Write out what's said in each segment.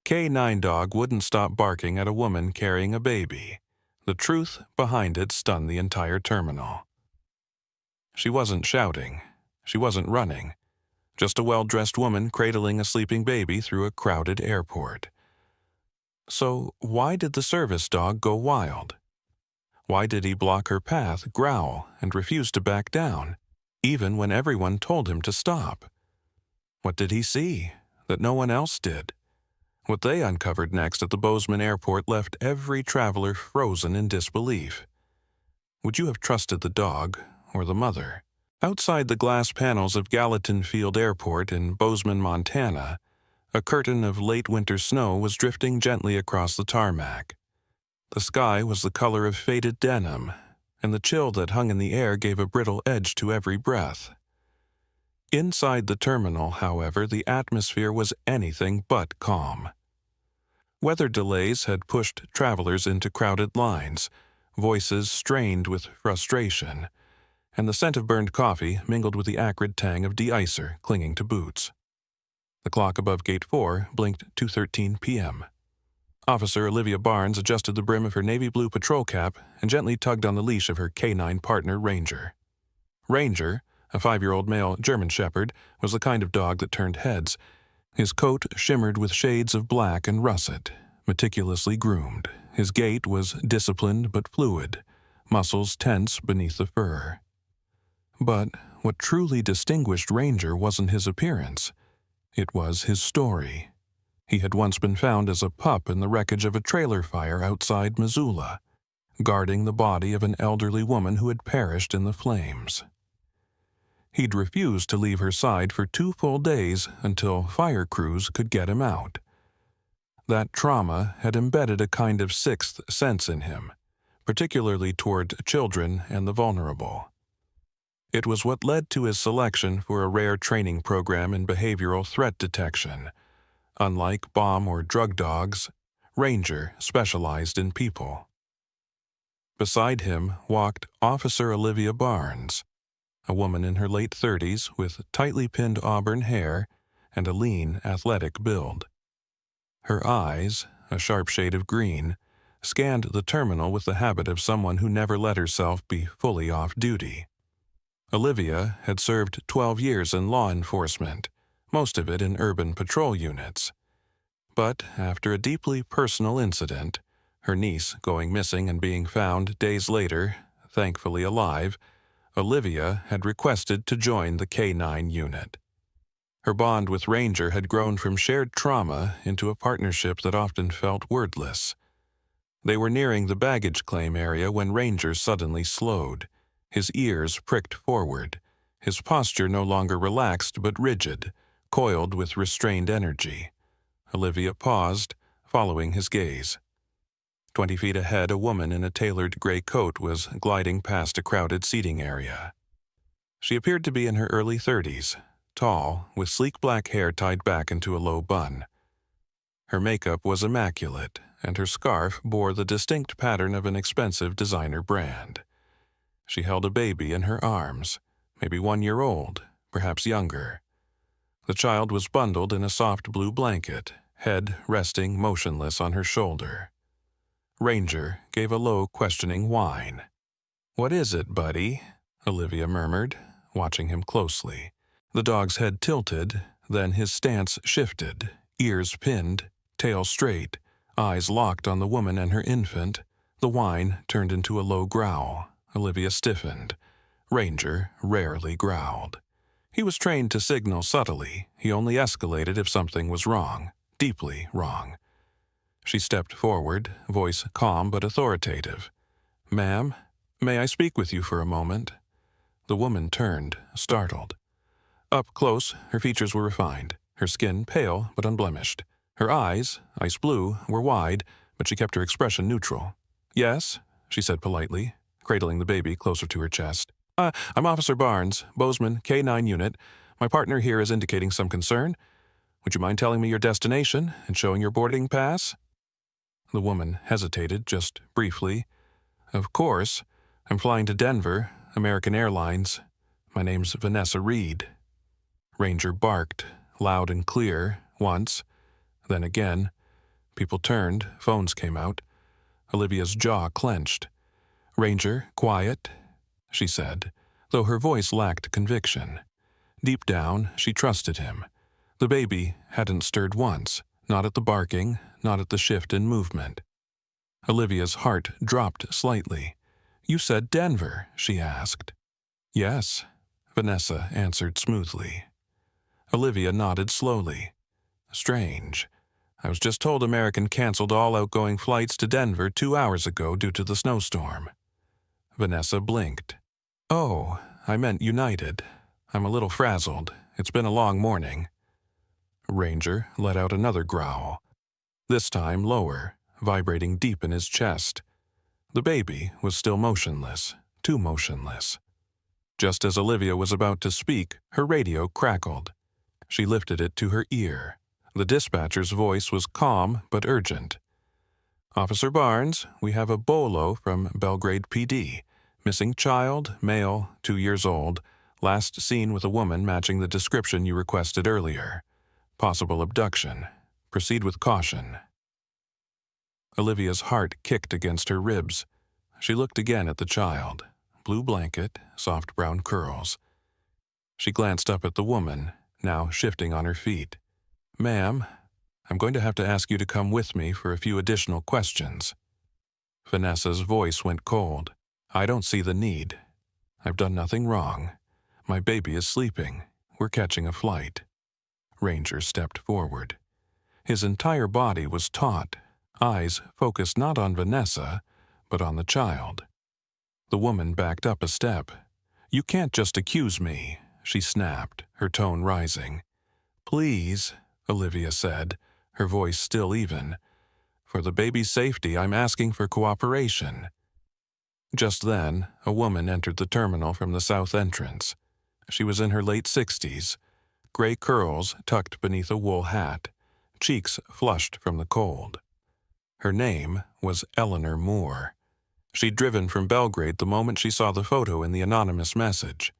K9 dog wouldn't stop barking at a woman carrying a baby. The truth behind it stunned the entire terminal. She wasn't shouting. She wasn't running. Just a well-dressed woman cradling a sleeping baby through a crowded airport. So why did the service dog go wild? Why did he block her path, growl, and refuse to back down, even when everyone told him to stop? What did he see that no one else did? What they uncovered next at the Bozeman airport left every traveler frozen in disbelief. Would you have trusted the dog or the mother? Outside the glass panels of Gallatin Field Airport in Bozeman, Montana, a curtain of late winter snow was drifting gently across the tarmac. The sky was the color of faded denim, and the chill that hung in the air gave a brittle edge to every breath. Inside the terminal, however, the atmosphere was anything but calm. Weather delays had pushed travelers into crowded lines, voices strained with frustration, and the scent of burned coffee mingled with the acrid tang of de-icer clinging to boots. The clock above Gate 4 blinked 2:13 p.m. Officer Olivia Barnes adjusted the brim of her navy blue patrol cap and gently tugged on the leash of her K9 partner, Ranger. Ranger, a 5-year-old male German Shepherd, was the kind of dog that turned heads. His coat shimmered with shades of black and russet, meticulously groomed. His gait was disciplined but fluid, muscles tense beneath the fur. But what truly distinguished Ranger wasn't his appearance. It was his story. He had once been found as a pup in the wreckage of a trailer fire outside Missoula, guarding the body of an elderly woman who had perished in the flames. He'd refused to leave her side for 2 full days until fire crews could get him out. That trauma had embedded a kind of sixth sense in him, particularly toward children and the vulnerable. It was what led to his selection for a rare training program in behavioral threat detection. Unlike bomb or drug dogs, Ranger specialized in people. Beside him walked Officer Olivia Barnes, a woman in her late 30s with tightly pinned auburn hair and a lean, athletic build. Her eyes, a sharp shade of green, scanned the terminal with the habit of someone who never let herself be fully off duty. Olivia had served 12 years in law enforcement, most of it in urban patrol units. But after a deeply personal incident, her niece going missing and being found days later, thankfully alive, Olivia had requested to join the K9 unit. Her bond with Ranger had grown from shared trauma into a partnership that often felt wordless. They were nearing the baggage claim area when Ranger suddenly slowed. His ears pricked forward, his posture no longer relaxed but rigid, coiled with restrained energy. Olivia paused, following his gaze. 20 feet ahead, a woman in a tailored gray coat was gliding past a crowded seating area. She appeared to be in her early 30s, tall, with sleek black hair tied back into a low bun. Her makeup was immaculate, and her scarf bore the distinct pattern of an expensive designer brand. She held a baby in her arms, maybe 1 year old, perhaps younger. The child was bundled in a soft blue blanket, head resting motionless on her shoulder. Ranger gave a low, questioning whine. "What is it, buddy?" Olivia murmured, watching him closely. The dog's head tilted, then his stance shifted, ears pinned, tail straight, eyes locked on the woman and her infant. The whine turned into a low growl. Olivia stiffened. Ranger rarely growled. He was trained to signal subtly. He only escalated if something was wrong, deeply wrong. She stepped forward, voice calm but authoritative. "Ma'am, may I speak with you for a moment?" The woman turned, startled. Up close, her features were refined, her skin pale but unblemished. Her eyes, ice blue, were wide, but she kept her expression neutral. "Yes," she said politely, cradling the baby closer to her chest. I'm Officer Barnes, Bozeman, K9 unit. My partner here is indicating some concern. Would you mind telling me your destination and showing your boarding pass?" The woman hesitated just briefly. "Of course. I'm flying to Denver, American Airlines. My name's Vanessa Reed." Ranger barked, loud and clear, once, then again. People turned, phones came out. Olivia's jaw clenched. "Ranger, quiet," she said, though her voice lacked conviction. Deep down, she trusted him. The baby hadn't stirred once, not at the barking, not at the shift in movement. Olivia's heart dropped slightly. "You said Denver," she asked. "Yes," Vanessa answered smoothly. Olivia nodded slowly. "Strange. I was just told American canceled all outgoing flights to Denver 2 hours ago due to the snowstorm." Vanessa blinked. "Oh, I meant United. I'm a little frazzled. It's been a long morning." Ranger let out another growl, this time lower, vibrating deep in his chest. The baby was still motionless, too motionless. Just as Olivia was about to speak, her radio crackled. She lifted it to her ear. The dispatcher's voice was calm but urgent. "Officer Barnes, we have a bolo from Belgrade PD. Missing child, male, 2 years old, last seen with a woman matching the description you requested earlier. Possible abduction. Proceed with caution." Olivia's heart kicked against her ribs. She looked again at the child. Blue blanket, soft brown curls. She glanced up at the woman, now shifting on her feet. "Ma'am, I'm going to have to ask you to come with me for a few additional questions." Vanessa's voice went cold. "I don't see the need. I've done nothing wrong. My baby is sleeping. We're catching a flight." Ranger stepped forward. His entire body was taut, eyes focused not on Vanessa, but on the child. The woman backed up a step. "You can't just accuse me," she snapped, her tone rising. "Please," Olivia said, her voice still even. "For the baby's safety, I'm asking for cooperation." Just then, a woman entered the terminal from the south entrance. She was in her late 60s, gray curls tucked beneath a wool hat, cheeks flushed from the cold. Her name was Eleanor Moore. She'd driven from Belgrade the moment she saw the photo in the anonymous message.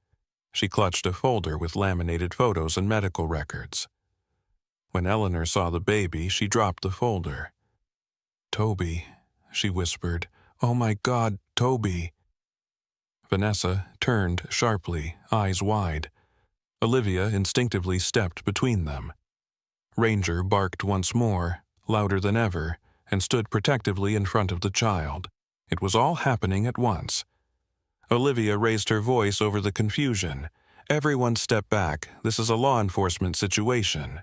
She clutched a folder with laminated photos and medical records. When Eleanor saw the baby, she dropped the folder. "Toby," she whispered. "Oh my God, Toby." Vanessa turned sharply, eyes wide. Olivia instinctively stepped between them. Ranger barked once more, louder than ever, and stood protectively in front of the child. It was all happening at once. Olivia raised her voice over the confusion. "Everyone step back. This is a law enforcement situation."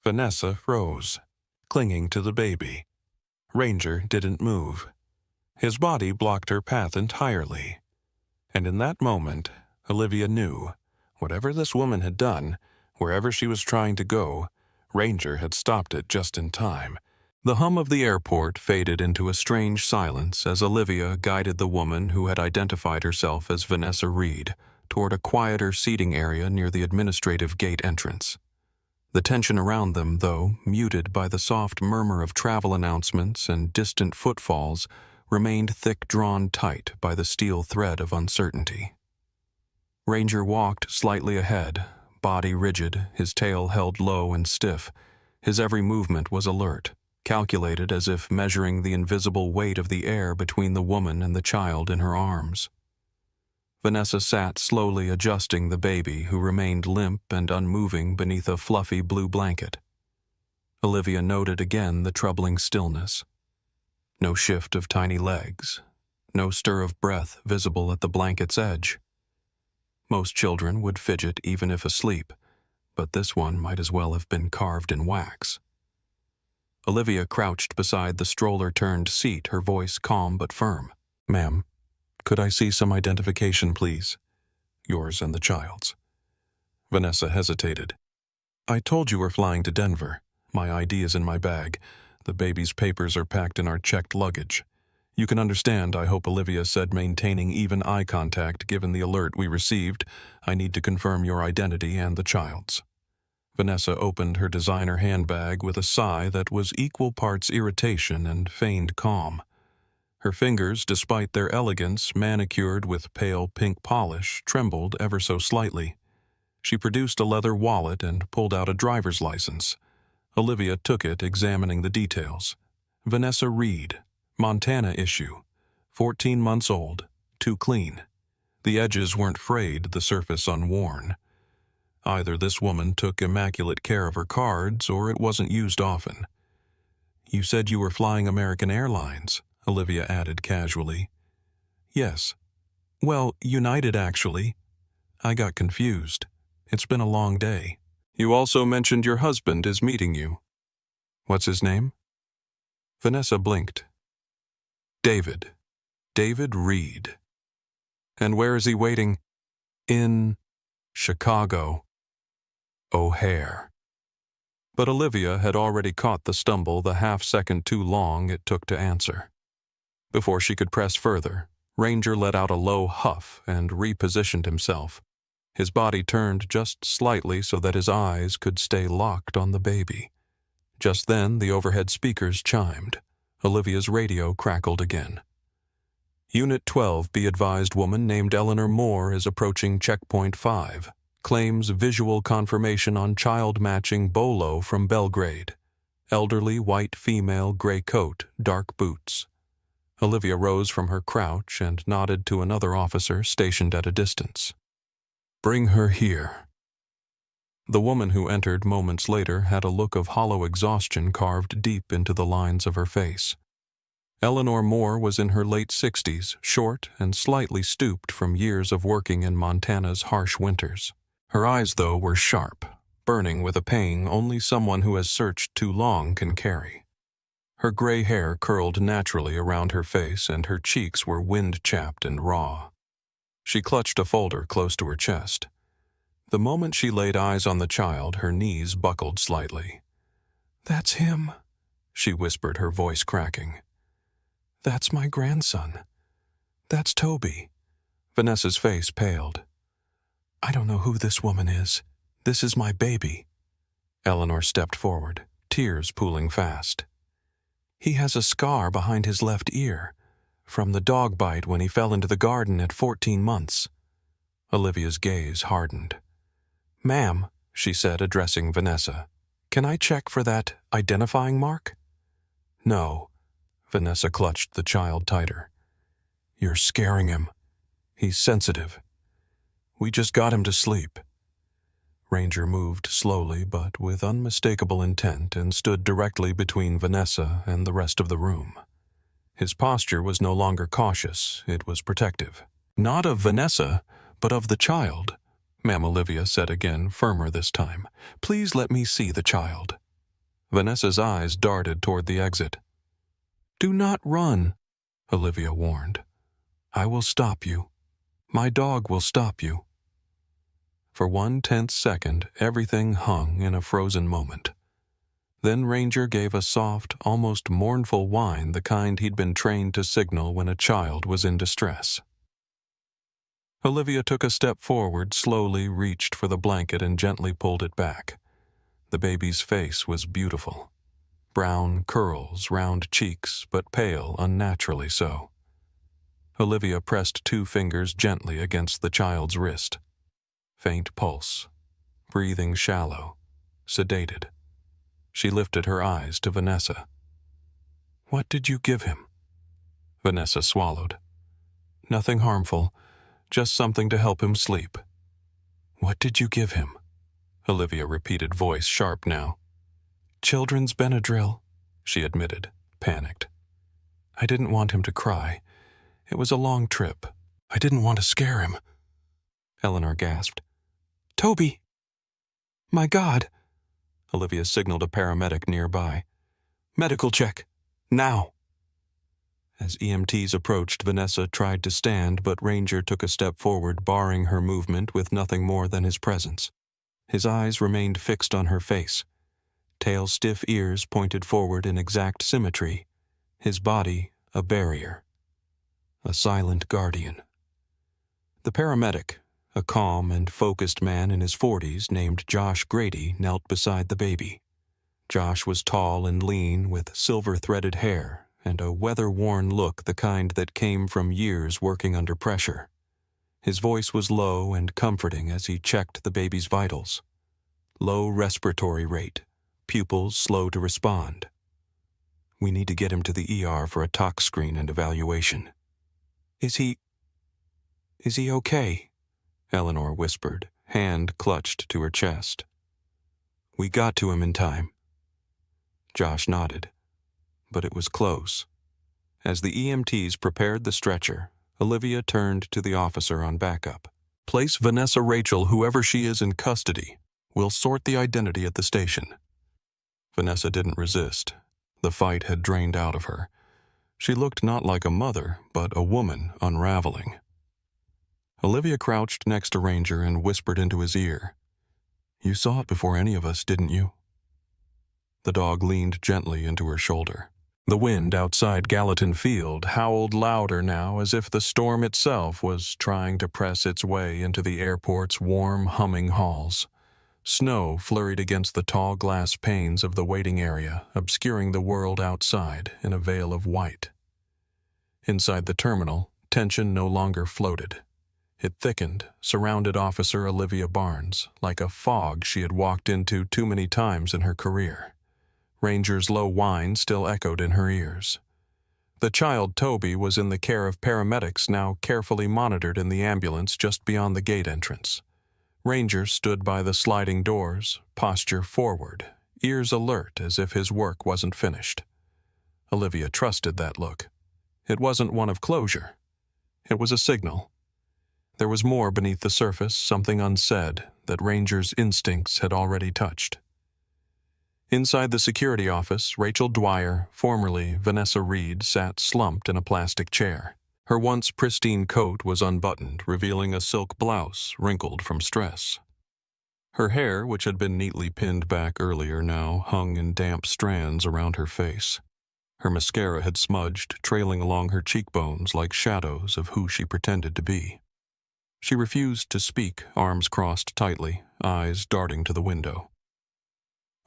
Vanessa froze, clinging to the baby. Ranger didn't move. His body blocked her path entirely. And in that moment, Olivia knew, whatever this woman had done, wherever she was trying to go, Ranger had stopped it just in time. The hum of the airport faded into a strange silence as Olivia guided the woman who had identified herself as Vanessa Reed toward a quieter seating area near the administrative gate entrance. The tension around them, though, muted by the soft murmur of travel announcements and distant footfalls, remained thick-drawn tight by the steel thread of uncertainty. Ranger walked slightly ahead, body rigid, his tail held low and stiff. His every movement was alert, calculated as if measuring the invisible weight of the air between the woman and the child in her arms. Vanessa sat slowly adjusting the baby, who remained limp and unmoving beneath a fluffy blue blanket. Olivia noted again the troubling stillness. No shift of tiny legs, no stir of breath visible at the blanket's edge. Most children would fidget even if asleep, but this one might as well have been carved in wax. Olivia crouched beside the stroller-turned seat, her voice calm but firm. "Ma'am, could I see some identification, please? Yours and the child's." Vanessa hesitated. "I told you we're flying to Denver. My ID is in my bag. The baby's papers are packed in our checked luggage. You can understand, I hope Olivia said, maintaining even eye contact given the alert we received. I need to confirm your identity and the child's." Vanessa opened her designer handbag with a sigh that was equal parts irritation and feigned calm. Her fingers, despite their elegance manicured with pale pink polish, trembled ever so slightly. She produced a leather wallet and pulled out a driver's license. Olivia took it, examining the details. Vanessa Reed, Montana issue, 14 months old, too clean. The edges weren't frayed, the surface unworn. Either this woman took immaculate care of her cards, or it wasn't used often. You said you were flying American Airlines, Olivia added casually. Yes. Well, United, actually. I got confused. It's been a long day. You also mentioned your husband is meeting you. What's his name? Vanessa blinked. David. David Reed. And where is he waiting? In Chicago. O'Hare. But Olivia had already caught the stumble the half-second too long it took to answer. Before she could press further, Ranger let out a low huff and repositioned himself. His body turned just slightly so that his eyes could stay locked on the baby. Just then, the overhead speakers chimed. Olivia's radio crackled again. Unit 12, be advised, woman named Eleanor Moore is approaching Checkpoint 5. Claims visual confirmation on child-matching bolo from Belgrade. Elderly, white female, gray coat, dark boots. Olivia rose from her crouch and nodded to another officer stationed at a distance. Bring her here. The woman who entered moments later had a look of hollow exhaustion carved deep into the lines of her face. Eleanor Moore was in her late 60s, short and slightly stooped from years of working in Montana's harsh winters. Her eyes, though, were sharp, burning with a pain only someone who has searched too long can carry. Her gray hair curled naturally around her face and her cheeks were wind-chapped and raw. She clutched a folder close to her chest. The moment she laid eyes on the child, her knees buckled slightly. "That's him," she whispered, her voice cracking. "That's my grandson. That's Toby." Vanessa's face paled. "I don't know who this woman is. This is my baby." Eleanor stepped forward, tears pooling fast. "He has a scar behind his left ear, from the dog bite when he fell into the garden at 14 months. Olivia's gaze hardened. "Ma'am," she said, addressing Vanessa, "can I check for that identifying mark?" "No." Vanessa clutched the child tighter. "You're scaring him. He's sensitive. We just got him to sleep." Ranger moved slowly but with unmistakable intent and stood directly between Vanessa and the rest of the room. His posture was no longer cautious, it was protective. "Not of Vanessa, but of the child," Ma'am Olivia said again, firmer this time. "Please let me see the child." Vanessa's eyes darted toward the exit. "Do not run," Olivia warned. "I will stop you. My dog will stop you." For one tense second, everything hung in a frozen moment. Then Ranger gave a soft, almost mournful whine, the kind he'd been trained to signal when a child was in distress. Olivia took a step forward, slowly reached for the blanket and gently pulled it back. The baby's face was beautiful. Brown curls, round cheeks, but pale, unnaturally so. Olivia pressed 2 fingers gently against the child's wrist. Faint pulse, breathing shallow, sedated. She lifted her eyes to Vanessa. "What did you give him?" Vanessa swallowed. "Nothing harmful, just something to help him sleep." "What did you give him?" Olivia repeated, voice sharp now. "Children's Benadryl," she admitted, panicked. "I didn't want him to cry. It was a long trip. I didn't want to scare him." Eleanor gasped. "Toby! My God!" Olivia signaled a paramedic nearby. "Medical check. Now!" As EMTs approached, Vanessa tried to stand, but Ranger took a step forward, barring her movement with nothing more than his presence. His eyes remained fixed on her face. Tail-stiff ears pointed forward in exact symmetry. His body a barrier. A silent guardian. The paramedic, a calm and focused man in his 40s named Josh Grady, knelt beside the baby. Josh was tall and lean with silver-threaded hair and a weather-worn look, the kind that came from years working under pressure. His voice was low and comforting as he checked the baby's vitals. Low respiratory rate, pupils slow to respond. "We need to get him to the ER for a tox screen and evaluation." Is he okay?" Eleanor whispered, hand clutched to her chest. "We got to him in time." Josh nodded, but it was close. As the EMTs prepared the stretcher, Olivia turned to the officer on backup. "Place Vanessa Rachel, whoever she is, in custody. We'll sort the identity at the station." Vanessa didn't resist. The fight had drained out of her. She looked not like a mother, but a woman unraveling. Olivia crouched next to Ranger and whispered into his ear, "You saw it before any of us, didn't you?" The dog leaned gently into her shoulder. The wind outside Gallatin Field howled louder now, as if the storm itself was trying to press its way into the airport's warm, humming halls. Snow flurried against the tall glass panes of the waiting area, obscuring the world outside in a veil of white. Inside the terminal, tension no longer floated. It thickened, surrounded Officer Olivia Barnes, like a fog she had walked into too many times in her career. Ranger's low whine still echoed in her ears. The child, Toby, was in the care of paramedics, now carefully monitored in the ambulance just beyond the gate entrance. Ranger stood by the sliding doors, posture forward, ears alert as if his work wasn't finished. Olivia trusted that look. It wasn't one of closure. It was a signal. There was more beneath the surface, something unsaid, that Ranger's instincts had already touched. Inside the security office, Rachel Dwyer, formerly Vanessa Reed, sat slumped in a plastic chair. Her once pristine coat was unbuttoned, revealing a silk blouse wrinkled from stress. Her hair, which had been neatly pinned back earlier, now hung in damp strands around her face. Her mascara had smudged, trailing along her cheekbones like shadows of who she pretended to be. She refused to speak, arms crossed tightly, eyes darting to the window.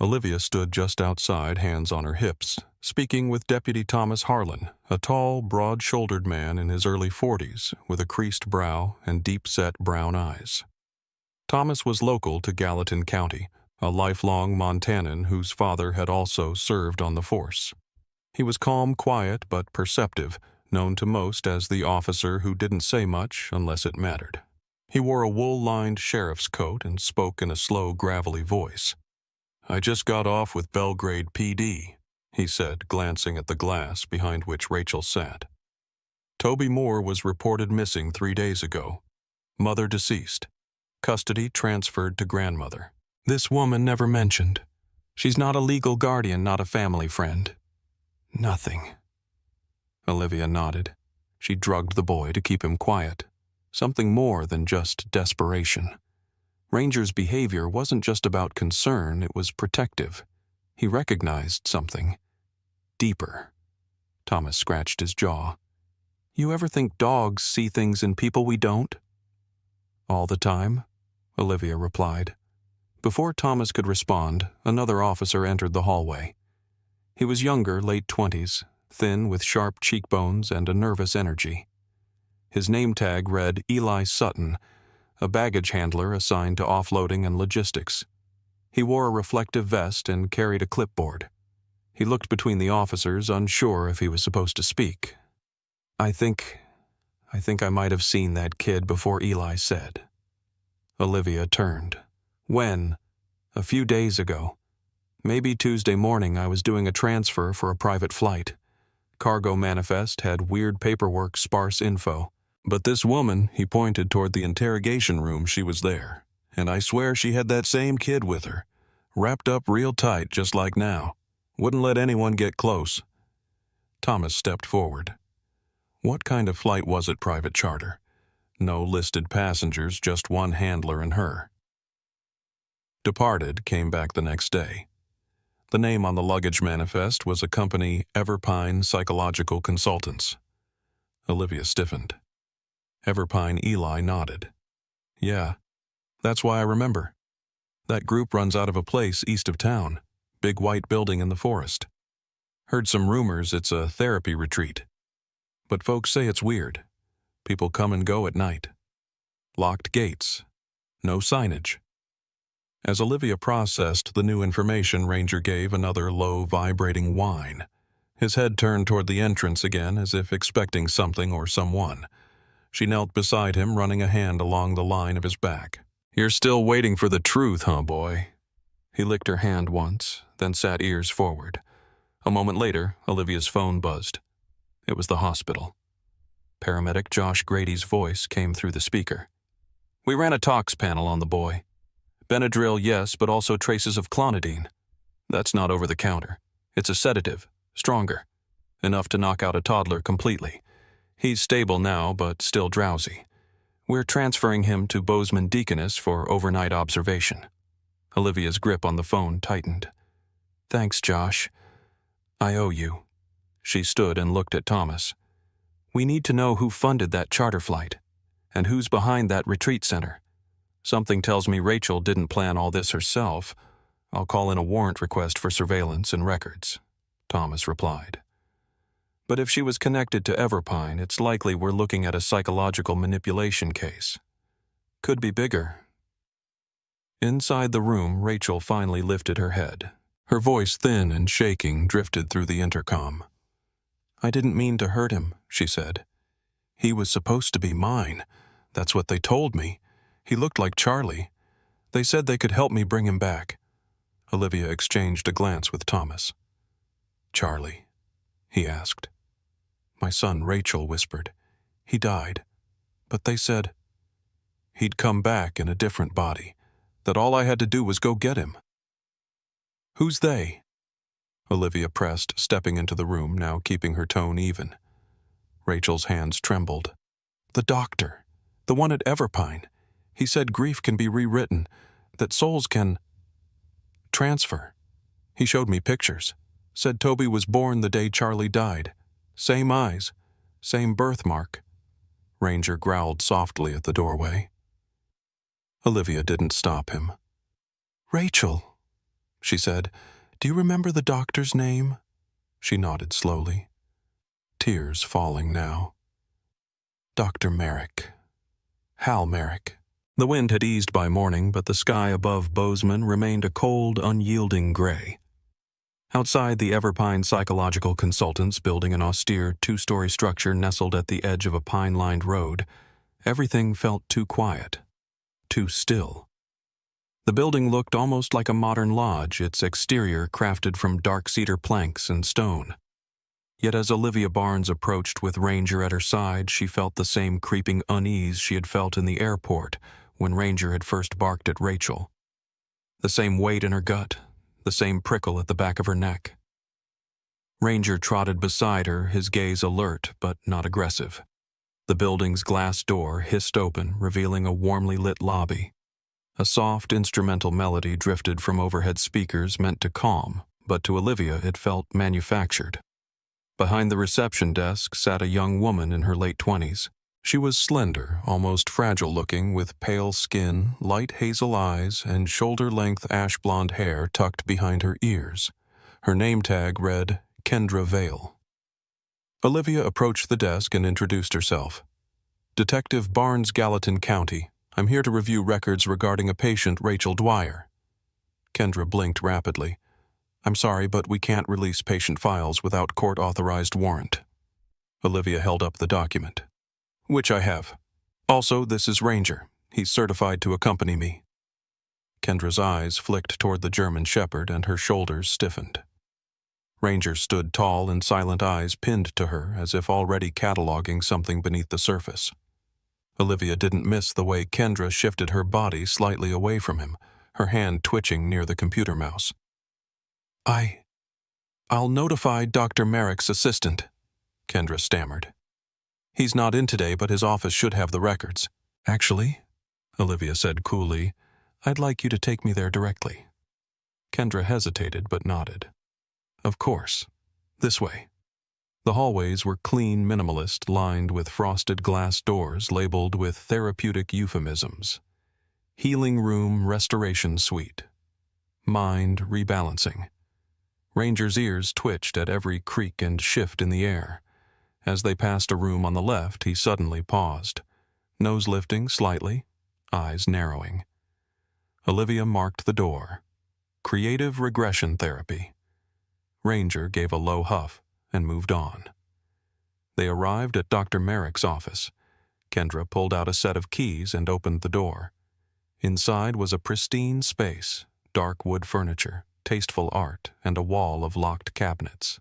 Olivia stood just outside, hands on her hips, speaking with Deputy Thomas Harlan, a tall, broad-shouldered man in his early 40s, with a creased brow and deep-set brown eyes. Thomas was local to Gallatin County, a lifelong Montanan whose father had also served on the force. He was calm, quiet, but perceptive, known to most as the officer who didn't say much unless it mattered. He wore a wool-lined sheriff's coat and spoke in a slow, gravelly voice. "I just got off with Belgrade PD," he said, glancing at the glass behind which Rachel sat. "Toby Moore was reported missing 3 days ago. Mother deceased. Custody transferred to grandmother. This woman never mentioned. She's not a legal guardian, not a family friend. Nothing." Olivia nodded. She drugged the boy to keep him quiet. Something more than just desperation. Ranger's behavior wasn't just about concern, it was protective. He recognized something. Deeper. Thomas scratched his jaw. "You ever think dogs see things in people we don't?" "All the time," Olivia replied. Before Thomas could respond, another officer entered the hallway. He was younger, late 20s, thin with sharp cheekbones and a nervous energy. His name tag read Eli Sutton, a baggage handler assigned to offloading and logistics. He wore a reflective vest and carried a clipboard. He looked between the officers, unsure if he was supposed to speak. I think I might have seen that kid before Eli said." Olivia turned. "When?" "A few days ago. Maybe Tuesday morning. I was doing a transfer for a private flight. Cargo manifest had weird paperwork, sparse info. But this woman," he pointed toward the interrogation room, "she was there. And I swear she had that same kid with her. Wrapped up real tight, just like now. Wouldn't let anyone get close." Thomas stepped forward. "What kind of flight was it, private charter?" "No listed passengers, just one handler and her." Departed came back the next day. The name on the luggage manifest was a company, Everpine Psychological Consultants. Olivia stiffened. Everpine Eli nodded. "Yeah, that's why I remember. That group runs out of a place east of town, big white building in the forest. Heard some rumors it's a therapy retreat. But folks say it's weird. People come and go at night. Locked gates. No signage." As Olivia processed the new information, Ranger gave another low, vibrating whine. His head turned toward the entrance again, as if expecting something or someone. She knelt beside him, running a hand along the line of his back. "You're still waiting for the truth, huh, boy?" He licked her hand once, then sat ears forward. A moment later, Olivia's phone buzzed. It was the hospital. Paramedic Josh Grady's voice came through the speaker. "We ran a tox panel on the boy. Benadryl, yes, but also traces of clonidine. That's not over the counter. It's a sedative, stronger, enough to knock out a toddler completely. He's stable now, but still drowsy. We're transferring him to Bozeman Deaconess for overnight observation." Olivia's grip on the phone tightened. "Thanks, Josh. I owe you." She stood and looked at Thomas. "We need to know who funded that charter flight, and who's behind that retreat center. Something tells me Rachel didn't plan all this herself. I'll call in a warrant request for surveillance and records," Thomas replied. "But if she was connected to Everpine, it's likely we're looking at a psychological manipulation case. Could be bigger." Inside the room, Rachel finally lifted her head. Her voice, thin and shaking, drifted through the intercom. "I didn't mean to hurt him," she said. "He was supposed to be mine. That's what they told me. He looked like Charlie. They said they could help me bring him back." Olivia exchanged a glance with Thomas. "Charlie?" he asked. "My son, Rachel whispered. He died. But they said he'd come back in a different body, that all I had to do was go get him." "Who's they?" Olivia pressed, stepping into the room, now keeping her tone even. Rachel's hands trembled. "The doctor. The one at Everpine. He said grief can be rewritten, that souls can transfer. He showed me pictures. Said Toby was born the day Charlie died. Same eyes, same birthmark." Ranger growled softly at the doorway. Olivia didn't stop him. "Rachel," she said, "do you remember the doctor's name?" She nodded slowly, tears falling now. "Dr. Merrick. Hal Merrick." The wind had eased by morning, but the sky above Bozeman remained a cold, unyielding gray. Outside the Everpine Psychological Consultants, building an austere two-story structure nestled at the edge of a pine-lined road, everything felt too quiet, too still. The building looked almost like a modern lodge, its exterior crafted from dark cedar planks and stone. Yet as Olivia Barnes approached with Ranger at her side, she felt the same creeping unease she had felt in the airport when Ranger had first barked at Rachel. The same weight in her gut, the same prickle at the back of her neck. Ranger trotted beside her, his gaze alert but not aggressive. The building's glass door hissed open, revealing a warmly lit lobby. A soft instrumental melody drifted from overhead speakers meant to calm, but to Olivia it felt manufactured. Behind the reception desk sat a young woman in her late 20s. She was slender, almost fragile-looking, with pale skin, light hazel eyes, and shoulder-length ash-blonde hair tucked behind her ears. Her name tag read Kendra Vale. Olivia approached the desk and introduced herself. "Detective Barnes, Gallatin County. I'm here to review records regarding a patient, Rachel Dwyer." Kendra blinked rapidly. "I'm sorry, but we can't release patient files without court-authorized warrant." Olivia held up the document. "Which I have. Also, this is Ranger. He's certified to accompany me." Kendra's eyes flicked toward the German Shepherd and her shoulders stiffened. Ranger stood tall and silent eyes pinned to her as if already cataloging something beneath the surface. Olivia didn't miss the way Kendra shifted her body slightly away from him, her hand twitching near the computer mouse. I'll notify Dr. Merrick's assistant," Kendra stammered. "He's not in today, but his office should have the records." "Actually," Olivia said coolly, "I'd like you to take me there directly." Kendra hesitated but nodded. "Of course. This way." The hallways were clean, minimalist, lined with frosted glass doors labeled with therapeutic euphemisms. Healing Room Restoration Suite. Mind Rebalancing. Ranger's ears twitched at every creak and shift in the air. As they passed a room on the left, he suddenly paused, nose lifting slightly, eyes narrowing. Olivia marked the door. Creative regression therapy. Ranger gave a low huff and moved on. They arrived at Dr. Merrick's office. Kendra pulled out a set of keys and opened the door. Inside was a pristine space, dark wood furniture, tasteful art, and a wall of locked cabinets.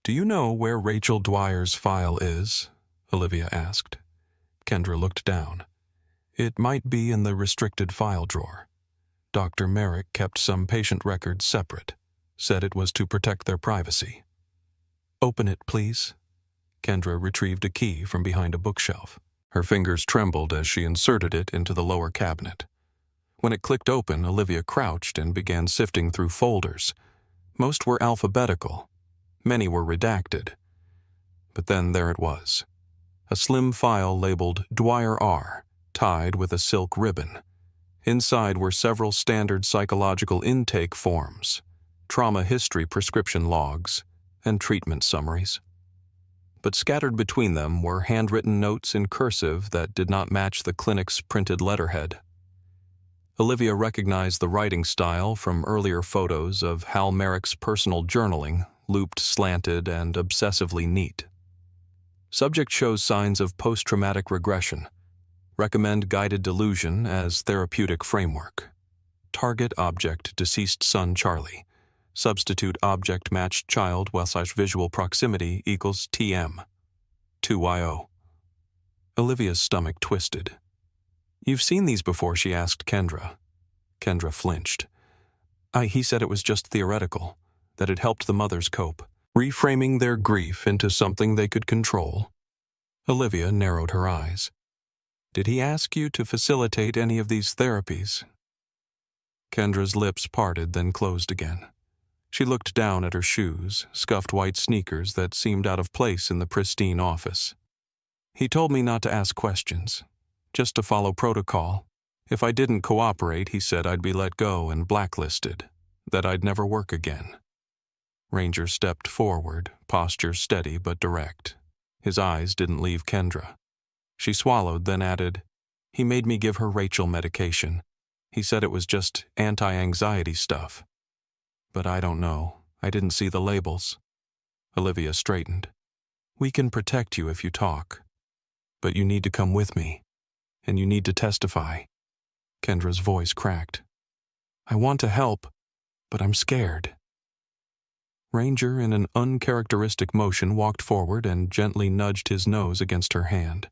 "Do you know where Rachel Dwyer's file is?" Olivia asked. Kendra looked down. "It might be in the restricted file drawer. Dr. Merrick kept some patient records separate, said it was to protect their privacy." "Open it, please." Kendra retrieved a key from behind a bookshelf. Her fingers trembled as she inserted it into the lower cabinet. When it clicked open, Olivia crouched and began sifting through folders. Most were alphabetical. Many were redacted. But then there it was. A slim file labeled Dwyer R., tied with a silk ribbon. Inside were several standard psychological intake forms, trauma history prescription logs, and treatment summaries. But scattered between them were handwritten notes in cursive that did not match the clinic's printed letterhead. Olivia recognized the writing style from earlier photos of Hal Merrick's personal journaling, looped, slanted, and obsessively neat. Subject shows signs of post-traumatic regression. Recommend guided delusion as therapeutic framework. Target object deceased son Charlie. Substitute object matched child / visual proximity equals TM. 2YO. Olivia's stomach twisted. "You've seen these before?" she asked Kendra. Kendra flinched. He said it was just theoretical, that it helped the mothers cope, reframing their grief into something they could control." Olivia narrowed her eyes. "Did he ask you to facilitate any of these therapies?" Kendra's lips parted, then closed again. She looked down at her shoes, scuffed white sneakers that seemed out of place in the pristine office. "He told me not to ask questions, just to follow protocol. If I didn't cooperate, he said I'd be let go and blacklisted, that I'd never work again." Ranger stepped forward, posture steady but direct. His eyes didn't leave Kendra. She swallowed, then added, "He made me give her Rachel medication. He said it was just anti-anxiety stuff. But I don't know. I didn't see the labels." Olivia straightened. "We can protect you if you talk. But you need to come with me. And you need to testify." Kendra's voice cracked. "I want to help, but I'm scared." Ranger, in an uncharacteristic motion, walked forward and gently nudged his nose against her hand.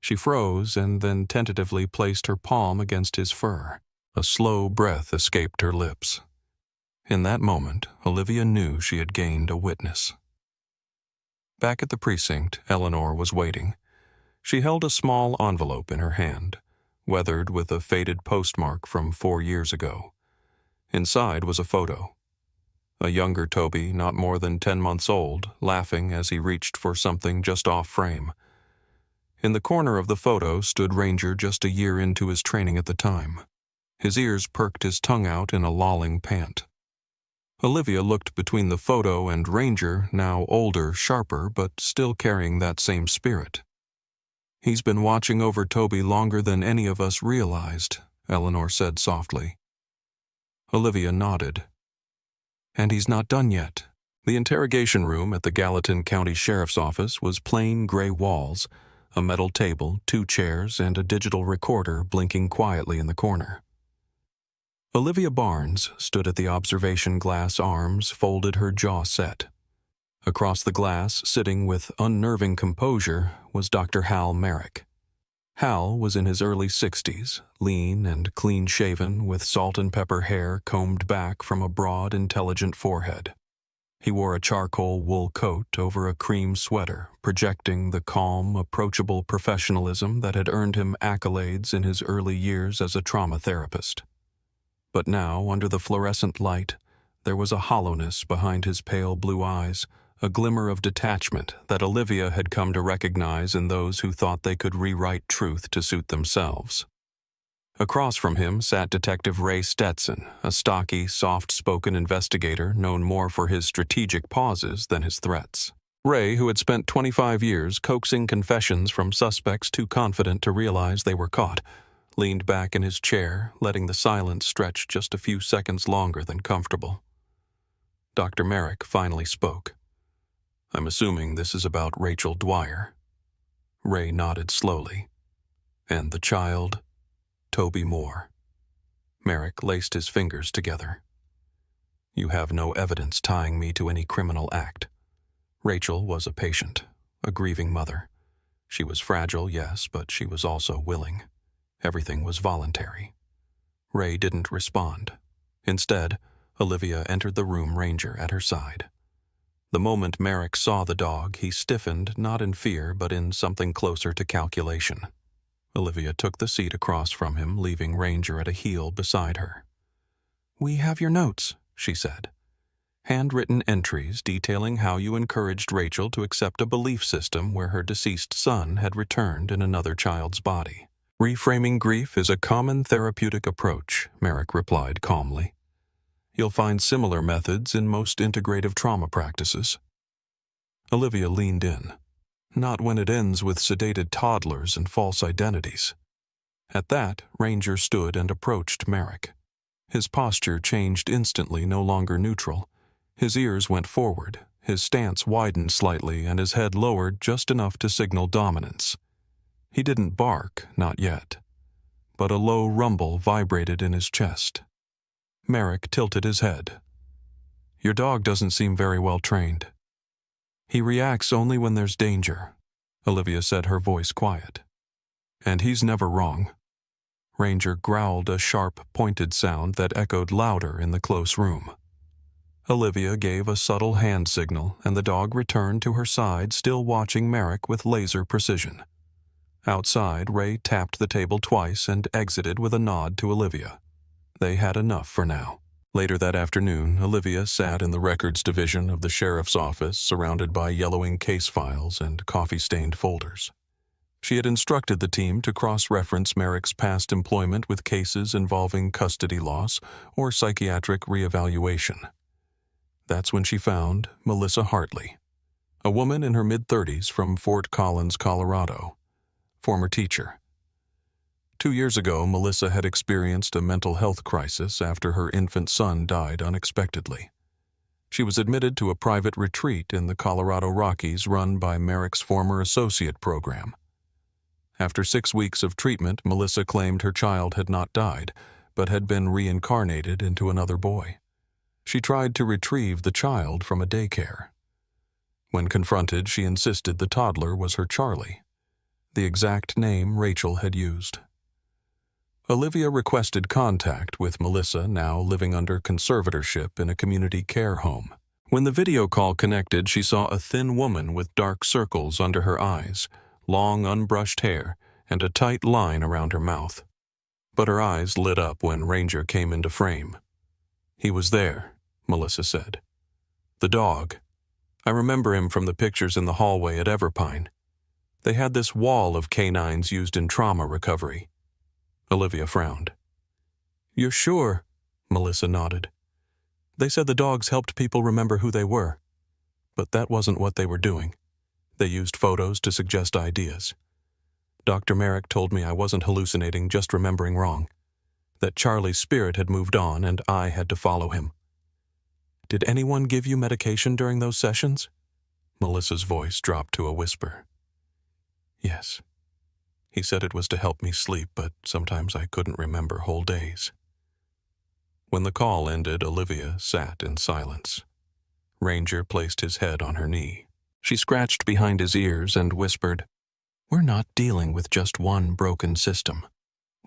She froze and then tentatively placed her palm against his fur. A slow breath escaped her lips. In that moment, Olivia knew she had gained a witness. Back at the precinct, Eleanor was waiting. She held a small envelope in her hand, weathered with a faded postmark from 4 years ago. Inside was a photo. A younger Toby, not more than 10 months old, laughing as he reached for something just off frame. In the corner of the photo stood Ranger, just a year into his training at the time. His ears perked, his tongue out in a lolling pant. Olivia looked between the photo and Ranger, now older, sharper, but still carrying that same spirit. "He's been watching over Toby longer than any of us realized," Eleanor said softly. Olivia nodded. "And he's not done yet." The interrogation room at the Gallatin County Sheriff's Office was plain gray walls, a metal table, 2 chairs, and a digital recorder blinking quietly in the corner. Olivia Barnes stood at the observation glass, arms folded, her jaw set. Across the glass, sitting with unnerving composure, was Dr. Hal Merrick. Hal was in his early 60s, lean and clean-shaven, with salt and pepper hair combed back from a broad, intelligent forehead. He wore a charcoal wool coat over a cream sweater, projecting the calm, approachable professionalism that had earned him accolades in his early years as a trauma therapist. But now, under the fluorescent light, there was a hollowness behind his pale blue eyes, a glimmer of detachment that Olivia had come to recognize in those who thought they could rewrite truth to suit themselves. Across from him sat Detective Ray Stetson, a stocky, soft-spoken investigator known more for his strategic pauses than his threats. Ray, who had spent 25 years coaxing confessions from suspects too confident to realize they were caught, leaned back in his chair, letting the silence stretch just a few seconds longer than comfortable. Dr. Merrick finally spoke. "I'm assuming this is about Rachel Dwyer." Ray nodded slowly. "And the child, Toby Moore." Merrick laced his fingers together. "You have no evidence tying me to any criminal act. Rachel was a patient, a grieving mother. She was fragile, yes, but she was also willing. Everything was voluntary." Ray didn't respond. Instead, Olivia entered the room, Ranger at her side. The moment Merrick saw the dog, he stiffened, not in fear, but in something closer to calculation. Olivia took the seat across from him, leaving Ranger at a heel beside her. "We have your notes," she said. "Handwritten entries detailing how you encouraged Rachel to accept a belief system where her deceased son had returned in another child's body." "Reframing grief is a common therapeutic approach," Merrick replied calmly. "You'll find similar methods in most integrative trauma practices." Olivia leaned in. "Not when it ends with sedated toddlers and false identities." At that, Ranger stood and approached Merrick. His posture changed instantly, no longer neutral. His ears went forward, his stance widened slightly, and his head lowered just enough to signal dominance. He didn't bark, not yet, but a low rumble vibrated in his chest. Merrick tilted his head. "Your dog doesn't seem very well trained." "He reacts only when there's danger," Olivia said, her voice quiet. "And he's never wrong." Ranger growled a sharp, pointed sound that echoed louder in the close room. Olivia gave a subtle hand signal, and the dog returned to her side, still watching Merrick with laser precision. Outside, Ray tapped the table twice and exited with a nod to Olivia. They had enough for now. Later that afternoon, Olivia sat in the records division of the sheriff's office, surrounded by yellowing case files and coffee-stained folders. She had instructed the team to cross-reference Merrick's past employment with cases involving custody loss or psychiatric reevaluation. That's when she found Melissa Hartley, a woman in her mid-30s from Fort Collins, Colorado, former teacher. 2 years ago, Melissa had experienced a mental health crisis after her infant son died unexpectedly. She was admitted to a private retreat in the Colorado Rockies run by Merrick's former associate program. After 6 weeks of treatment, Melissa claimed her child had not died, but had been reincarnated into another boy. She tried to retrieve the child from a daycare. When confronted, she insisted the toddler was her Charlie, the exact name Rachel had used. Olivia requested contact with Melissa, now living under conservatorship in a community care home. When the video call connected, she saw a thin woman with dark circles under her eyes, long unbrushed hair, and a tight line around her mouth. But her eyes lit up when Ranger came into frame. "He was there," Melissa said. "The dog. I remember him from the pictures in the hallway at Everpine. They had this wall of canines used in trauma recovery." Olivia frowned. "You're sure?" Melissa nodded. "They said the dogs helped people remember who they were. But that wasn't what they were doing. They used photos to suggest ideas. Dr. Merrick told me I wasn't hallucinating, just remembering wrong. That Charlie's spirit had moved on and I had to follow him." "Did anyone give you medication during those sessions?" Melissa's voice dropped to a whisper. "Yes. He said it was to help me sleep, but sometimes I couldn't remember whole days." When the call ended, Olivia sat in silence. Ranger placed his head on her knee. She scratched behind his ears and whispered, "We're not dealing with just one broken system.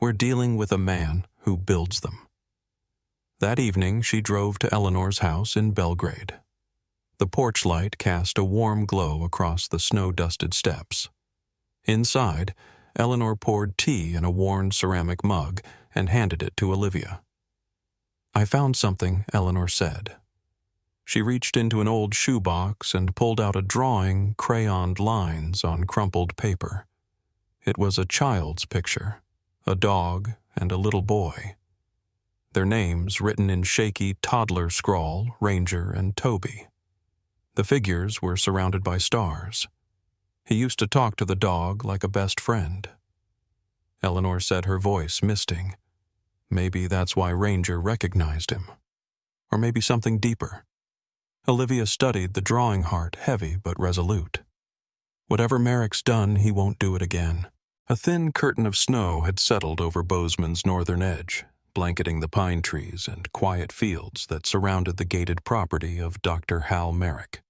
We're dealing with a man who builds them." That evening, she drove to Eleanor's house in Belgrade. The porch light cast a warm glow across the snow-dusted steps. Inside, Eleanor poured tea in a worn ceramic mug and handed it to Olivia. "I found something," Eleanor said. She reached into an old shoebox and pulled out a drawing, crayoned lines on crumpled paper. It was a child's picture, a dog and a little boy. Their names written in shaky toddler scrawl, Ranger and Toby. The figures were surrounded by stars. He used to talk to the dog like a best friend. Eleanor said, her voice misting. Maybe that's why Ranger recognized him. Or maybe something deeper. Olivia studied the drawing heart, heavy but resolute. Whatever Merrick's done, he won't do it again. A thin curtain of snow had settled over Bozeman's northern edge, blanketing the pine trees and quiet fields that surrounded the gated property of Dr. Hal Merrick.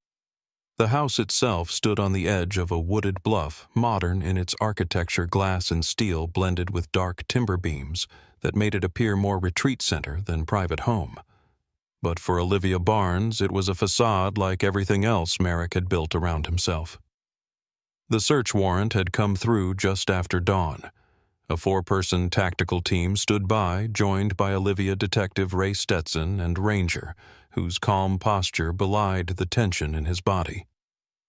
The house itself stood on the edge of a wooded bluff, modern in its architecture, glass and steel blended with dark timber beams that made it appear more retreat center than private home. But for Olivia Barnes, it was a facade like everything else Merrick had built around himself. The search warrant had come through just after dawn. A 4-person tactical team stood by, joined by Olivia Detective Ray Stetson and Ranger, whose calm posture belied the tension in his body.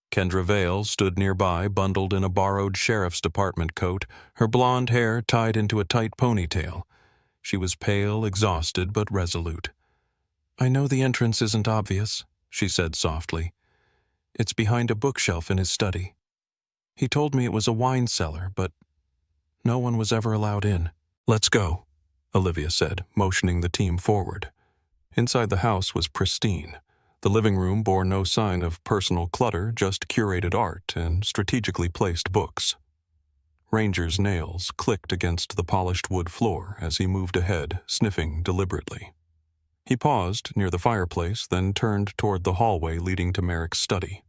Kendra Vale stood nearby, bundled in a borrowed sheriff's department coat, her blonde hair tied into a tight ponytail. She was pale, exhausted, but resolute. "I know the entrance isn't obvious," she said softly. "It's behind a bookshelf in his study. He told me it was a wine cellar, but no one was ever allowed in." "Let's go," Olivia said, motioning the team forward. Inside the house was pristine. The living room bore no sign of personal clutter, just curated art and strategically placed books. Ranger's nails clicked against the polished wood floor as he moved ahead, sniffing deliberately. He paused near the fireplace, then turned toward the hallway leading to Merrick's study.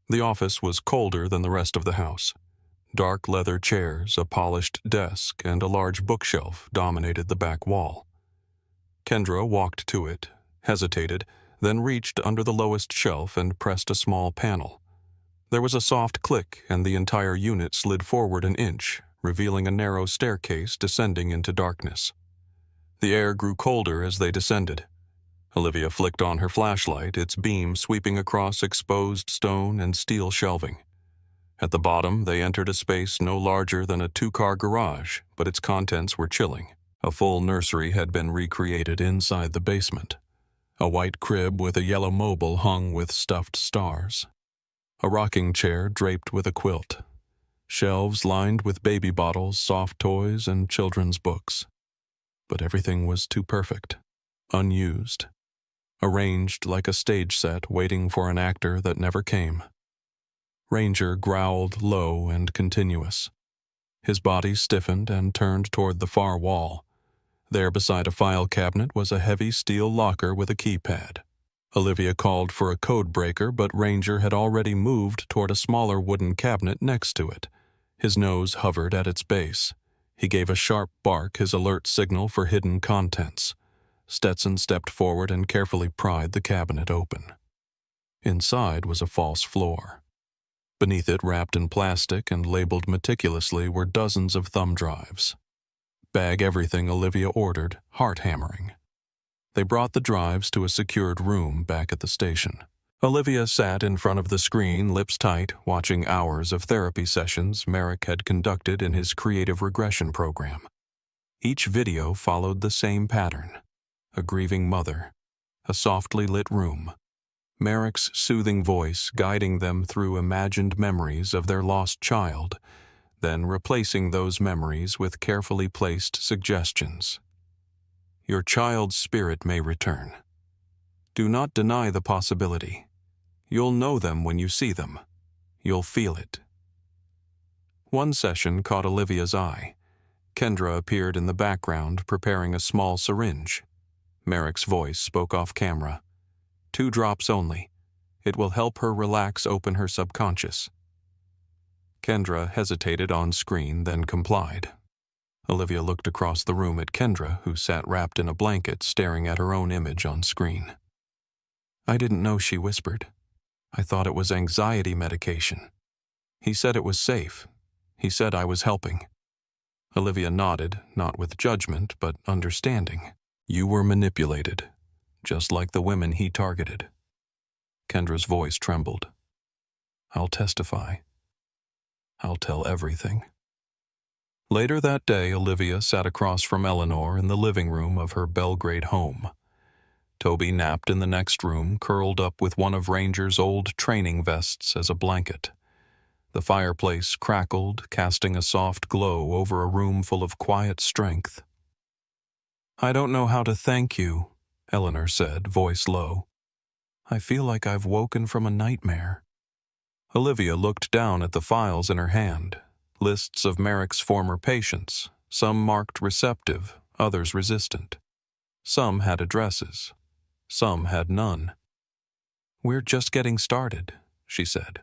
The office was colder than the rest of the house. Dark leather chairs, a polished desk, and a large bookshelf dominated the back wall. Kendra walked to it, hesitated, then reached under the lowest shelf and pressed a small panel. There was a soft click, and the entire unit slid forward an inch, revealing a narrow staircase descending into darkness. The air grew colder as they descended. Olivia flicked on her flashlight, its beam sweeping across exposed stone and steel shelving. At the bottom, they entered a space no larger than a 2-car garage, but its contents were chilling. A full nursery had been recreated inside the basement. A white crib with a yellow mobile hung with stuffed stars. A rocking chair draped with a quilt. Shelves lined with baby bottles, soft toys, and children's books. But everything was too perfect, unused, arranged like a stage set waiting for an actor that never came. Ranger growled low and continuous. His body stiffened and turned toward the far wall. There beside a file cabinet was a heavy steel locker with a keypad. Olivia called for a code breaker, but Ranger had already moved toward a smaller wooden cabinet next to it. His nose hovered at its base. He gave a sharp bark, his alert signal for hidden contents. Stetson stepped forward and carefully pried the cabinet open. Inside was a false floor. Beneath it, wrapped in plastic and labeled meticulously, were dozens of thumb drives. "Bag everything," Olivia ordered, heart-hammering. They brought the drives to a secured room back at the station. Olivia sat in front of the screen, lips tight, watching hours of therapy sessions Merrick had conducted in his creative regression program. Each video followed the same pattern: a grieving mother, a softly lit room, Merrick's soothing voice guiding them through imagined memories of their lost child, then replacing those memories with carefully placed suggestions. "Your child's spirit may return. Do not deny the possibility. You'll know them when you see them. You'll feel it." One session caught Olivia's eye. Kendra appeared in the background, preparing a small syringe. Merrick's voice spoke off camera. "2 drops only. It will help her relax, open her subconscious." Kendra hesitated on screen, then complied. Olivia looked across the room at Kendra, who sat wrapped in a blanket, staring at her own image on screen. "I didn't know," she whispered. "I thought it was anxiety medication. He said it was safe. He said I was helping." Olivia nodded, not with judgment, but understanding. "You were manipulated, just like the women he targeted." Kendra's voice trembled. "I'll testify. I'll tell everything." Later that day, Olivia sat across from Eleanor in the living room of her Belgrade home. Toby napped in the next room, curled up with one of Ranger's old training vests as a blanket. The fireplace crackled, casting a soft glow over a room full of quiet strength. "I don't know how to thank you," Eleanor said, voice low. "I feel like I've woken from a nightmare." Olivia looked down at the files in her hand, lists of Merrick's former patients, some marked receptive, others resistant. Some had addresses. Some had none. "We're just getting started," she said.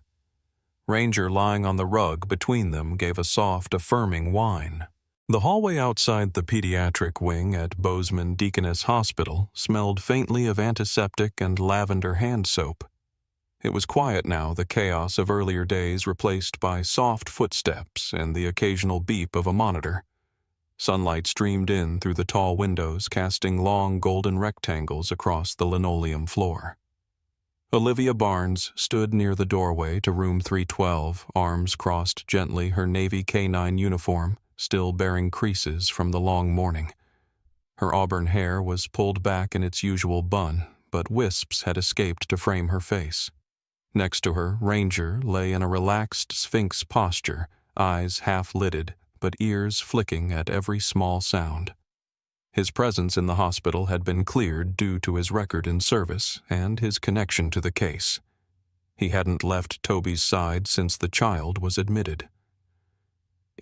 Ranger, lying on the rug between them, gave a soft, affirming whine. The hallway outside the pediatric wing at Bozeman Deaconess Hospital smelled faintly of antiseptic and lavender hand soap. It was quiet now, the chaos of earlier days replaced by soft footsteps and the occasional beep of a monitor. Sunlight streamed in through the tall windows, casting long golden rectangles across the linoleum floor. Olivia Barnes stood near the doorway to room 312, arms crossed gently, her Navy K-9 uniform still bearing creases from the long morning. Her auburn hair was pulled back in its usual bun, but wisps had escaped to frame her face. Next to her, Ranger lay in a relaxed sphinx posture, eyes half-lidded, but ears flicking at every small sound. His presence in the hospital had been cleared due to his record in service and his connection to the case. He hadn't left Toby's side since the child was admitted.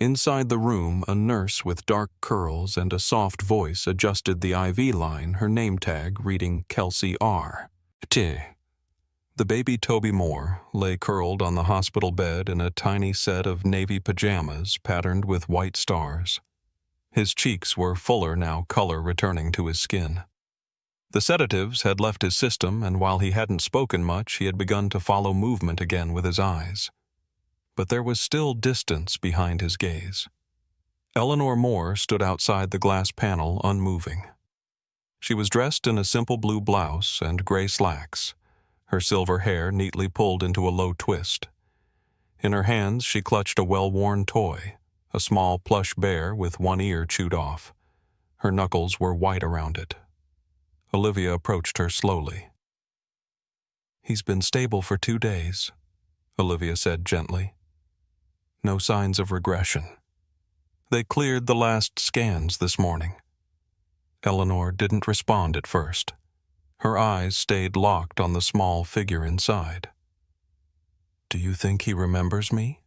Inside the room, a nurse with dark curls and a soft voice adjusted the IV line, her name tag reading Kelsey R. T. The baby Toby Moore lay curled on the hospital bed in a tiny set of navy pajamas patterned with white stars. His cheeks were fuller now, color returning to his skin. The sedatives had left his system, and while he hadn't spoken much, he had begun to follow movement again with his eyes. But there was still distance behind his gaze. Eleanor Moore stood outside the glass panel, unmoving. She was dressed in a simple blue blouse and gray slacks, her silver hair neatly pulled into a low twist. In her hands she clutched a well-worn toy, a small plush bear with one ear chewed off. Her knuckles were white around it. Olivia approached her slowly. "He's been stable for 2 days," Olivia said gently. "No signs of regression. They cleared the last scans this morning." Eleanor didn't respond at first. Her eyes stayed locked on the small figure inside. "Do you think he remembers me?"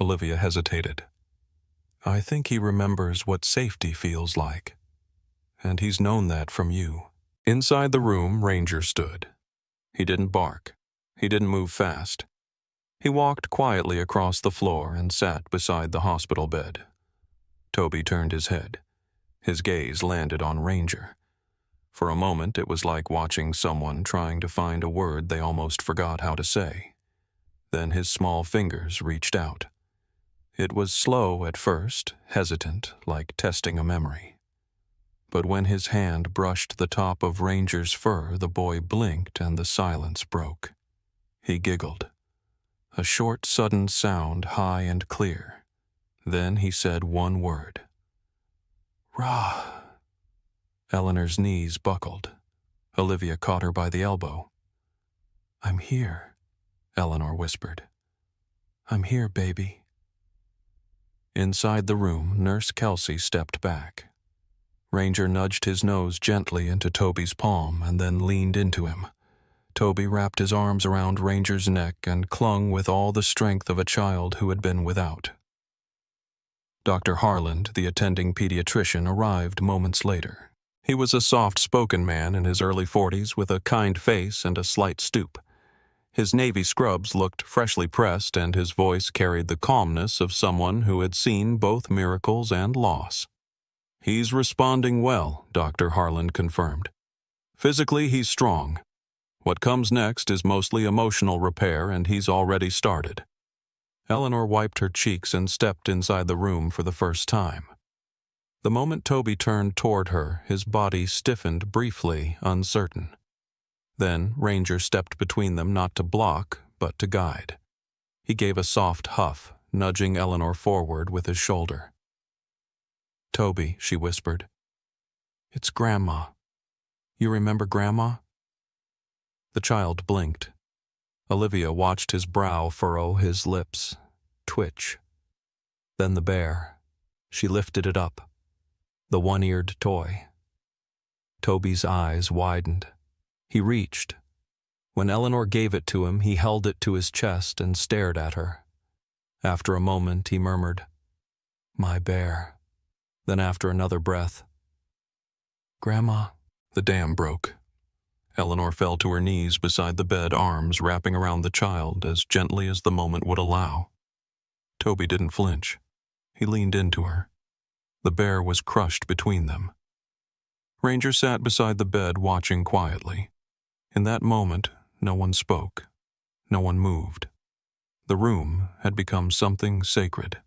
Olivia hesitated. "I think he remembers what safety feels like. And he's known that from you." Inside the room, Ranger stood. He didn't bark. He didn't move fast. He walked quietly across the floor and sat beside the hospital bed. Toby turned his head. His gaze landed on Ranger. For a moment, it was like watching someone trying to find a word they almost forgot how to say. Then his small fingers reached out. It was slow at first, hesitant, like testing a memory. But when his hand brushed the top of Ranger's fur, the boy blinked and the silence broke. He giggled. A short, sudden sound, high and clear. Then he said one word. "Rah." Eleanor's knees buckled. Olivia caught her by the elbow. "I'm here," Eleanor whispered. "I'm here, baby." Inside the room, Nurse Kelsey stepped back. Ranger nudged his nose gently into Toby's palm and then leaned into him. Toby wrapped his arms around Ranger's neck and clung with all the strength of a child who had been without. Dr. Harland, the attending pediatrician, arrived moments later. He was a soft-spoken man in his early 40s with a kind face and a slight stoop. His navy scrubs looked freshly pressed, and his voice carried the calmness of someone who had seen both miracles and loss. "He's responding well," Dr. Harland confirmed. "Physically, he's strong. What comes next is mostly emotional repair, and he's already started." Eleanor wiped her cheeks and stepped inside the room for the first time. The moment Toby turned toward her, his body stiffened briefly, uncertain. Then Ranger stepped between them, not to block, but to guide. He gave a soft huff, nudging Eleanor forward with his shoulder. "Toby," she whispered. "It's Grandma. You remember Grandma?" The child blinked. Olivia watched his brow furrow his lips. twitch. Then the bear. She lifted it up. The one-eared toy. Toby's eyes widened. He reached. When Eleanor gave it to him, he held it to his chest and stared at her. After a moment, he murmured, "My bear." Then after another breath, "Grandma." The dam broke. Eleanor fell to her knees beside the bed, arms wrapping around the child as gently as the moment would allow. Toby didn't flinch. He leaned into her. The bear was crushed between them. Ranger sat beside the bed watching quietly. In that moment, no one spoke. No one moved. The room had become something sacred.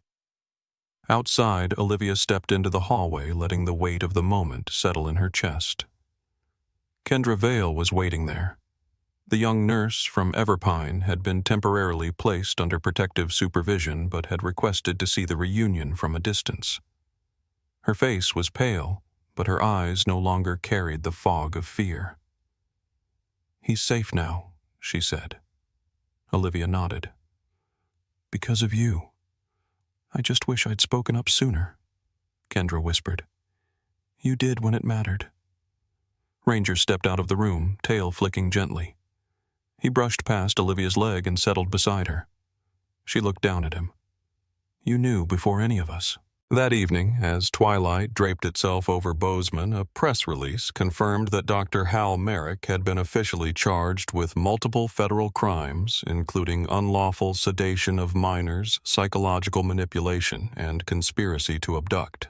Outside, Olivia stepped into the hallway, letting the weight of the moment settle in her chest. Kendra Vale was waiting there. The young nurse from Everpine had been temporarily placed under protective supervision but had requested to see the reunion from a distance. Her face was pale, but her eyes no longer carried the fog of fear. "He's safe now," she said. Olivia nodded. "Because of you. I just wish I'd spoken up sooner," Kendra whispered. "You did when it mattered." Ranger stepped out of the room, tail flicking gently. He brushed past Olivia's leg and settled beside her. She looked down at him. "You knew before any of us." That evening, as twilight draped itself over Bozeman, a press release confirmed that Dr. Hal Merrick had been officially charged with multiple federal crimes, including unlawful sedation of minors, psychological manipulation, and conspiracy to abduct.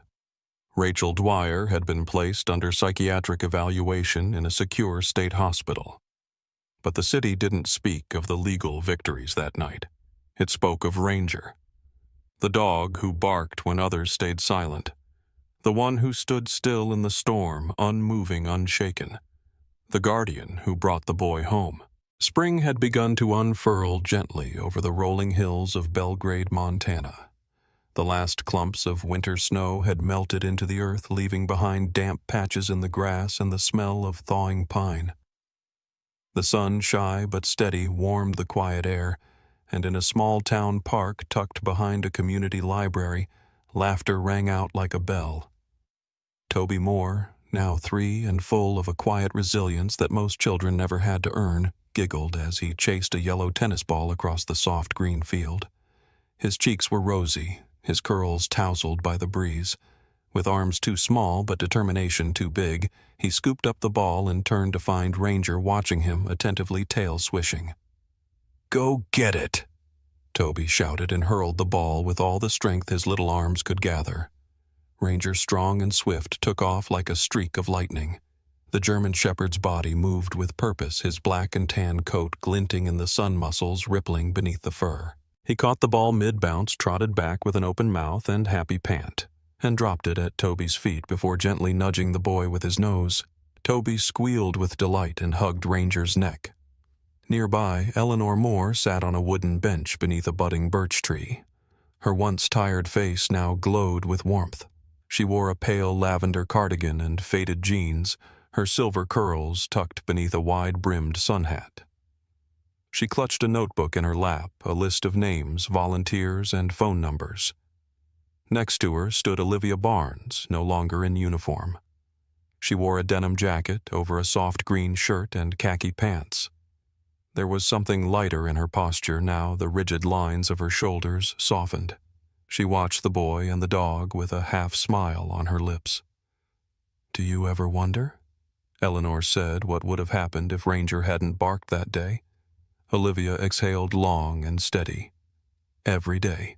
Rachel Dwyer had been placed under psychiatric evaluation in a secure state hospital. But the city didn't speak of the legal victories that night. It spoke of Ranger. The dog who barked when others stayed silent. The one who stood still in the storm, unmoving, unshaken. The guardian who brought the boy home. Spring had begun to unfurl gently over the rolling hills of Belgrade, Montana. The last clumps of winter snow had melted into the earth, leaving behind damp patches in the grass and the smell of thawing pine. The sun, shy but steady, warmed the quiet air, and in a small town park tucked behind a community library, laughter rang out like a bell. Toby Moore, now 3 and full of a quiet resilience that most children never had to earn, giggled as he chased a yellow tennis ball across the soft green field. His cheeks were rosy, his curls tousled by the breeze. With arms too small but determination too big, he scooped up the ball and turned to find Ranger watching him, attentively tail swishing. "Go get it!" Toby shouted and hurled the ball with all the strength his little arms could gather. Ranger, strong and swift, took off like a streak of lightning. The German shepherd's body moved with purpose, his black and tan coat glinting in the sun muscles rippling beneath the fur. He caught the ball mid-bounce, trotted back with an open mouth and happy pant, and dropped it at Toby's feet before gently nudging the boy with his nose. Toby squealed with delight and hugged Ranger's neck. Nearby, Eleanor Moore sat on a wooden bench beneath a budding birch tree. Her once tired face now glowed with warmth. She wore a pale lavender cardigan and faded jeans, her silver curls tucked beneath a wide-brimmed sun hat. She clutched a notebook in her lap, a list of names, volunteers, and phone numbers. Next to her stood Olivia Barnes, no longer in uniform. She wore a denim jacket over a soft green shirt and khaki pants. There was something lighter in her posture now, the rigid lines of her shoulders softened. She watched the boy and the dog with a half-smile on her lips. "Do you ever wonder?" Eleanor said what would have happened if Ranger hadn't barked that day. Olivia exhaled long and steady. "Every day.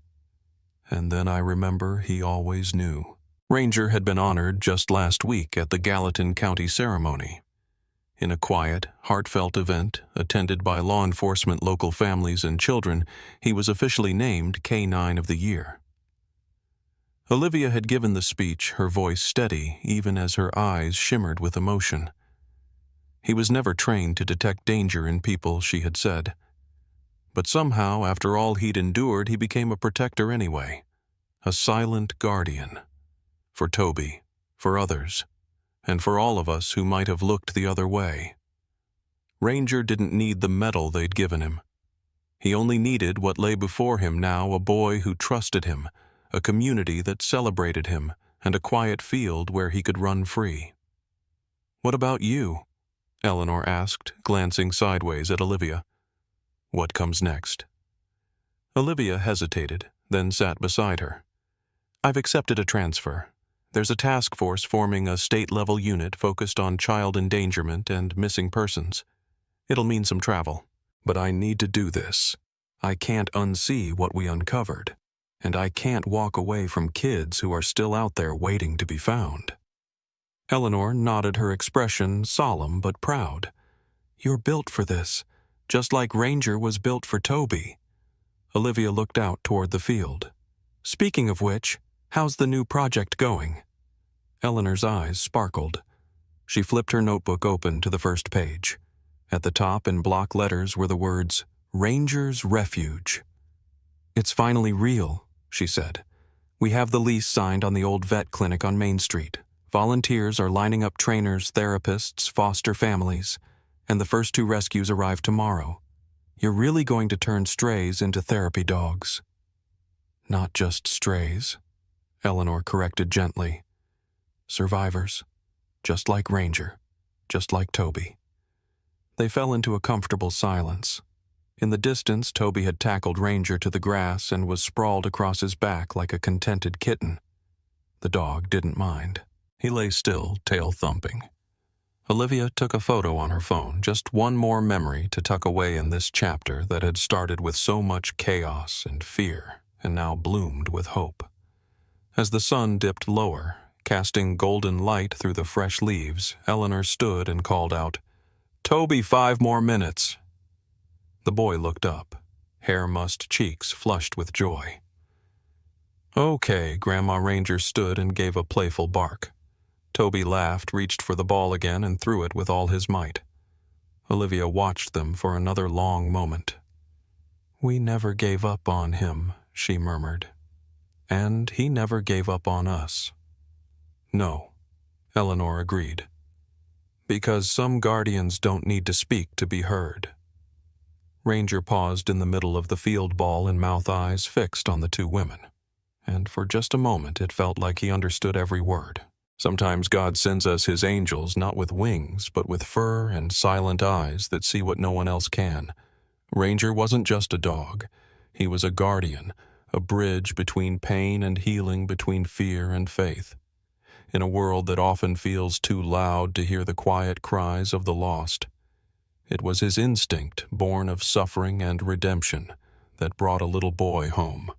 And then I remember he always knew." Ranger had been honored just last week at the Gallatin County ceremony. In a quiet, heartfelt event, attended by law enforcement, local families, and children, he was officially named K-9 of the Year. Olivia had given the speech, her voice steady, even as her eyes shimmered with emotion. He was never trained to detect danger in people, she had said. But somehow, after all he'd endured, he became a protector anyway. A silent guardian. For Toby, for others, and for all of us who might have looked the other way. Ranger didn't need the medal they'd given him. He only needed what lay before him now, a boy who trusted him, a community that celebrated him, and a quiet field where he could run free. "What about you?" Eleanor asked, glancing sideways at Olivia. "What comes next?" Olivia hesitated, then sat beside her. "I've accepted a transfer. There's a task force forming a state-level unit focused on child endangerment and missing persons. It'll mean some travel. But I need to do this. I can't unsee what we uncovered, and I can't walk away from kids who are still out there waiting to be found." Eleanor nodded, her expression solemn but proud. "You're built for this, just like Ranger was built for Toby." Olivia looked out toward the field. "Speaking of which, how's the new project going?" Eleanor's eyes sparkled. She flipped her notebook open to the first page. At the top, in block letters, were the words, "Ranger's Refuge." "It's finally real," she said. "We have the lease signed on the old vet clinic on Main Street. Volunteers are lining up trainers, therapists, foster families, and the first 2 rescues arrive tomorrow. You're really going to turn strays into therapy dogs." "Not just strays," Eleanor corrected gently. "Survivors, just like Ranger, just like Toby." They fell into a comfortable silence. In the distance, Toby had tackled Ranger to the grass and was sprawled across his back like a contented kitten. The dog didn't mind. He lay still, tail thumping. Olivia took a photo on her phone, just one more memory to tuck away in this chapter that had started with so much chaos and fear and now bloomed with hope. As the sun dipped lower, casting golden light through the fresh leaves, Eleanor stood and called out, "Toby, 5 more minutes." The boy looked up, hair-mussed cheeks flushed with joy. "Okay," Grandma Ranger stood and gave a playful bark. Toby laughed, reached for the ball again, and threw it with all his might. Olivia watched them for another long moment. "We never gave up on him," she murmured. "And he never gave up on us." "No," Eleanor agreed. "Because some guardians don't need to speak to be heard." Ranger paused in the middle of the field ball and mouth-eyes fixed on the 2 women. And for just a moment it felt like he understood every word. Sometimes God sends us his angels not with wings, but with fur and silent eyes that see what no one else can. Ranger wasn't just a dog. He was a guardian, a bridge between pain and healing, between fear and faith. In a world that often feels too loud to hear the quiet cries of the lost, it was his instinct, born of suffering and redemption, that brought a little boy home.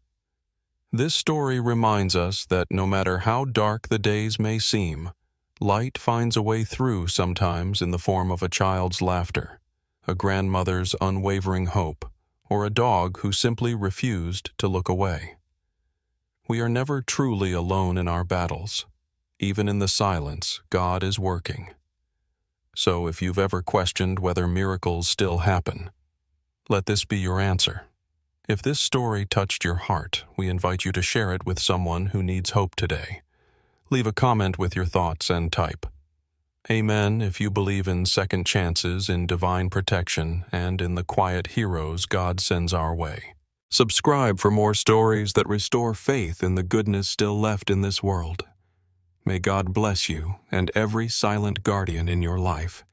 This story reminds us that no matter how dark the days may seem, light finds a way through sometimes in the form of a child's laughter, a grandmother's unwavering hope, or a dog who simply refused to look away. We are never truly alone in our battles. Even in the silence, God is working. So if you've ever questioned whether miracles still happen, let this be your answer. If this story touched your heart, we invite you to share it with someone who needs hope today. Leave a comment with your thoughts and type "Amen" if you believe in second chances, in divine protection, and in the quiet heroes God sends our way. Subscribe for more stories that restore faith in the goodness still left in this world. May God bless you and every silent guardian in your life.